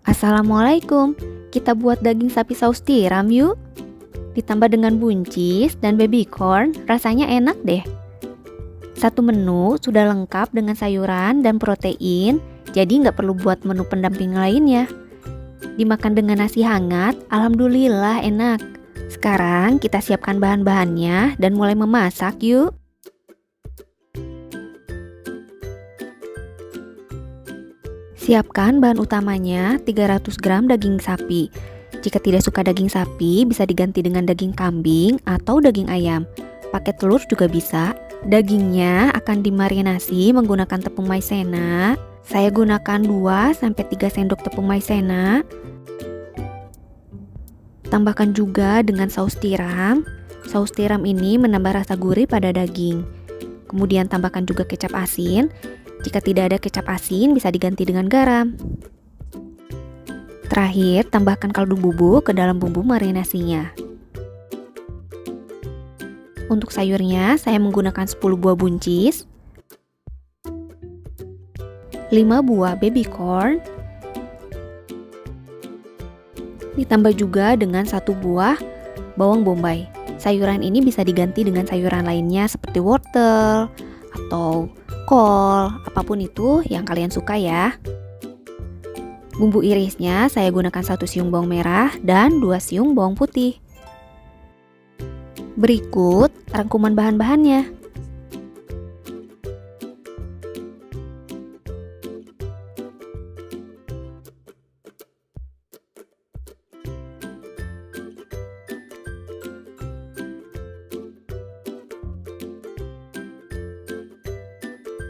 Assalamualaikum, kita buat daging sapi saus tiram yuk. Ditambah dengan buncis dan baby corn, rasanya enak deh. Satu menu sudah lengkap dengan sayuran dan protein, jadi nggak perlu buat menu pendamping lainnya. Dimakan dengan nasi hangat, alhamdulillah enak. Sekarang kita siapkan bahan-bahannya dan mulai memasak yuk. Siapkan bahan utamanya 300 gram daging sapi. Jika tidak suka daging sapi, bisa diganti dengan daging kambing atau daging ayam. Pakai telur juga bisa. Dagingnya akan dimarinasi menggunakan tepung maizena. Saya gunakan 2-3 sendok tepung maizena. Tambahkan juga dengan saus tiram. Saus tiram ini menambah rasa gurih pada daging. Kemudian tambahkan juga kecap asin. Jika tidak ada kecap asin, bisa diganti dengan garam. Terakhir, tambahkan kaldu bubuk ke dalam bumbu marinasinya. Untuk sayurnya, saya menggunakan 10 buah buncis, 5 buah baby corn, ditambah juga dengan 1 buah bawang bombay. Sayuran ini bisa diganti dengan sayuran lainnya seperti wortel atau kol, apapun itu yang kalian suka ya. Bumbu irisnya saya gunakan 1 siung bawang merah dan 2 siung bawang putih. Berikut rangkuman bahan-bahannya.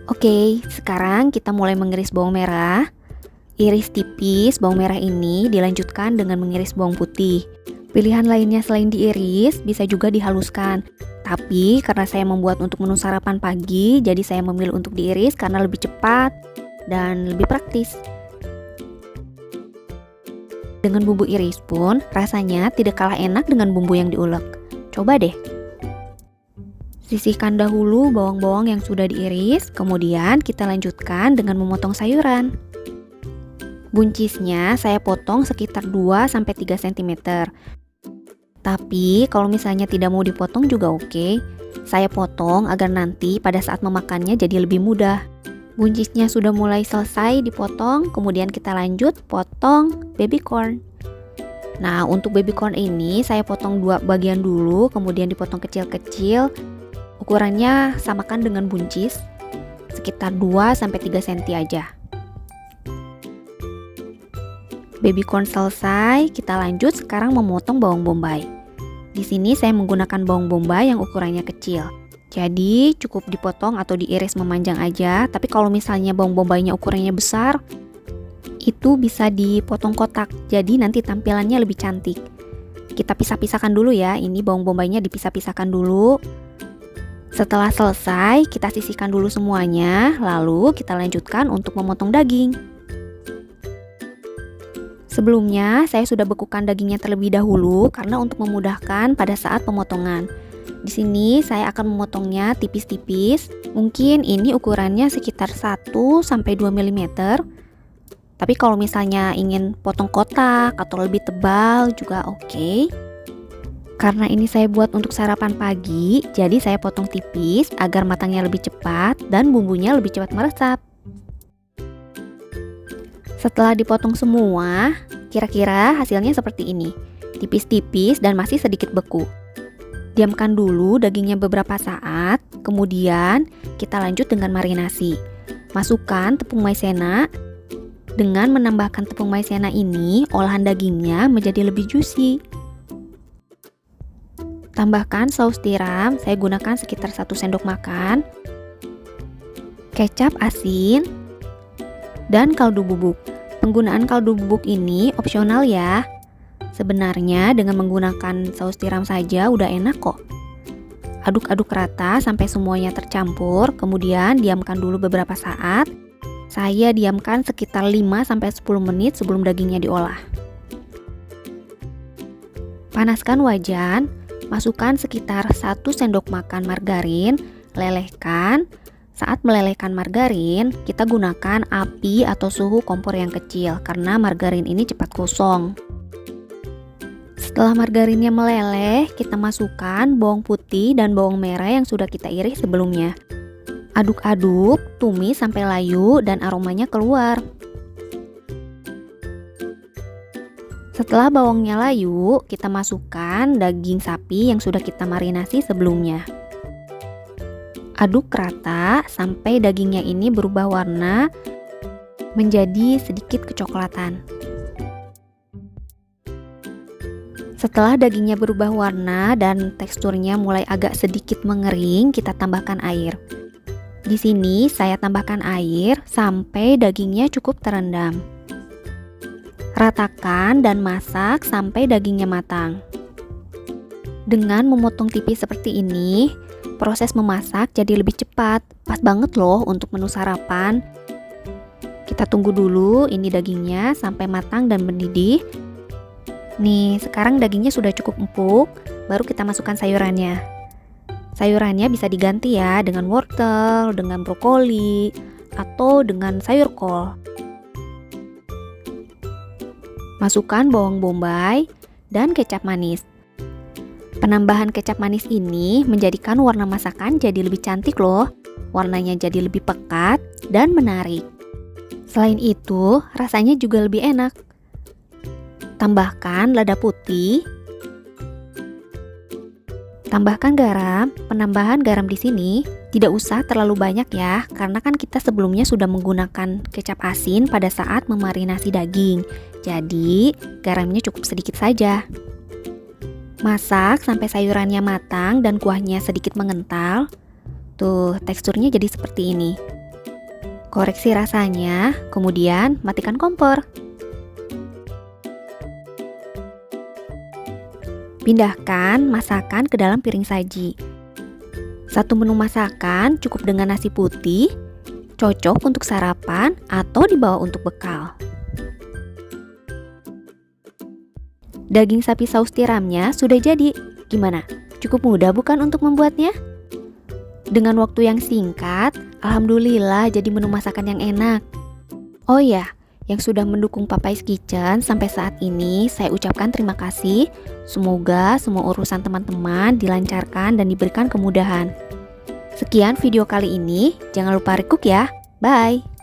Oke, sekarang kita mulai mengiris bawang merah. Iris tipis bawang merah ini dilanjutkan dengan mengiris bawang putih. Pilihan lainnya selain diiris, bisa juga dihaluskan. Tapi karena saya membuat untuk menu sarapan pagi, jadi saya memilih untuk diiris karena lebih cepat dan lebih praktis. Dengan bumbu iris pun, rasanya tidak kalah enak dengan bumbu yang diulek. Coba deh. Sisihkan dahulu bawang-bawang yang sudah diiris, kemudian kita lanjutkan dengan memotong sayuran. Buncisnya saya potong sekitar 2-3 cm. Tapi kalau misalnya tidak mau dipotong juga oke. Saya potong agar nanti pada saat memakannya jadi lebih mudah. Buncisnya sudah mulai selesai dipotong, kemudian kita lanjut potong baby corn. Nah, untuk baby corn ini saya potong 2 bagian dulu, kemudian dipotong kecil-kecil. Ukurannya samakan dengan buncis, sekitar 2-3 cm aja. Baby corn selesai, kita lanjut sekarang memotong bawang bombay. Di sini saya menggunakan bawang bombay yang ukurannya kecil. Jadi cukup dipotong atau diiris memanjang aja, tapi kalau misalnya bawang bombaynya ukurannya besar, itu bisa dipotong kotak, jadi nanti tampilannya lebih cantik. Kita pisah-pisahkan dulu ya, ini bawang bombaynya dipisah-pisahkan dulu. Setelah selesai, kita sisihkan dulu semuanya, lalu kita lanjutkan untuk memotong daging. Sebelumnya, saya sudah bekukan dagingnya terlebih dahulu karena untuk memudahkan pada saat pemotongan. Di sini saya akan memotongnya tipis-tipis, mungkin ini ukurannya sekitar 1-2 mm. Tapi kalau misalnya ingin potong kotak atau lebih tebal juga oke. Karena ini saya buat untuk sarapan pagi, jadi saya potong tipis agar matangnya lebih cepat dan bumbunya lebih cepat meresap. Setelah dipotong semua, kira-kira hasilnya seperti ini. Tipis-tipis dan masih sedikit beku. Diamkan dulu dagingnya beberapa saat, kemudian kita lanjut dengan marinasi. Masukkan tepung maizena. Dengan menambahkan tepung maizena ini, olahan dagingnya menjadi lebih juicy. Tambahkan saus tiram, saya gunakan sekitar 1 sendok makan, kecap asin, dan kaldu bubuk. Penggunaan kaldu bubuk ini opsional ya. Sebenarnya dengan menggunakan saus tiram saja udah enak kok. Aduk-aduk rata sampai semuanya tercampur, kemudian diamkan dulu beberapa saat. Saya diamkan sekitar 5-10 menit sebelum dagingnya diolah. Panaskan wajan. Masukkan sekitar 1 sendok makan margarin, lelehkan, Saat melelehkan margarin, kita gunakan api atau suhu kompor yang kecil karena margarin ini cepat gosong. Setelah margarinnya meleleh, kita masukkan bawang putih dan bawang merah yang sudah kita iris sebelumnya. Aduk-aduk, tumis sampai layu dan aromanya keluar. Setelah bawangnya layu, kita masukkan daging sapi yang sudah kita marinasi sebelumnya. Aduk rata sampai dagingnya ini berubah warna menjadi sedikit kecoklatan. Setelah dagingnya berubah warna dan teksturnya mulai agak sedikit mengering, kita tambahkan air. Di sini saya tambahkan air sampai dagingnya cukup terendam. Ratakan dan masak sampai dagingnya matang. Dengan memotong tipis seperti ini, proses memasak jadi lebih cepat. Pas banget loh untuk menu sarapan. Kita tunggu dulu ini dagingnya sampai matang dan mendidih. Nih, sekarang dagingnya sudah cukup empuk, baru kita masukkan sayurannya. Sayurannya bisa diganti ya dengan wortel, dengan brokoli, atau dengan sayur kol. Masukkan bawang bombay dan kecap manis. Penambahan kecap manis ini menjadikan warna masakan jadi lebih cantik loh. Warnanya jadi lebih pekat dan menarik. Selain itu, rasanya juga lebih enak. Tambahkan lada putih. Tambahkan garam. Penambahan garam di sini tidak usah terlalu banyak ya, karena kan kita sebelumnya sudah menggunakan kecap asin pada saat memarinasi daging. Jadi, garamnya cukup sedikit saja. Masak sampai sayurannya matang dan kuahnya sedikit mengental. Tuh, teksturnya jadi seperti ini. Koreksi rasanya, kemudian matikan kompor. Pindahkan masakan ke dalam piring saji. Satu menu masakan cukup dengan nasi putih, cocok untuk sarapan atau dibawa untuk bekal. Daging sapi saus tiramnya sudah jadi. Gimana? Cukup mudah bukan untuk membuatnya? Dengan waktu yang singkat, alhamdulillah jadi menu masakan yang enak. Oh ya, yang sudah mendukung Papai's Kitchen sampai saat ini, saya ucapkan terima kasih. Semoga semua urusan teman-teman dilancarkan dan diberikan kemudahan. Sekian video kali ini, jangan lupa recook ya. Bye!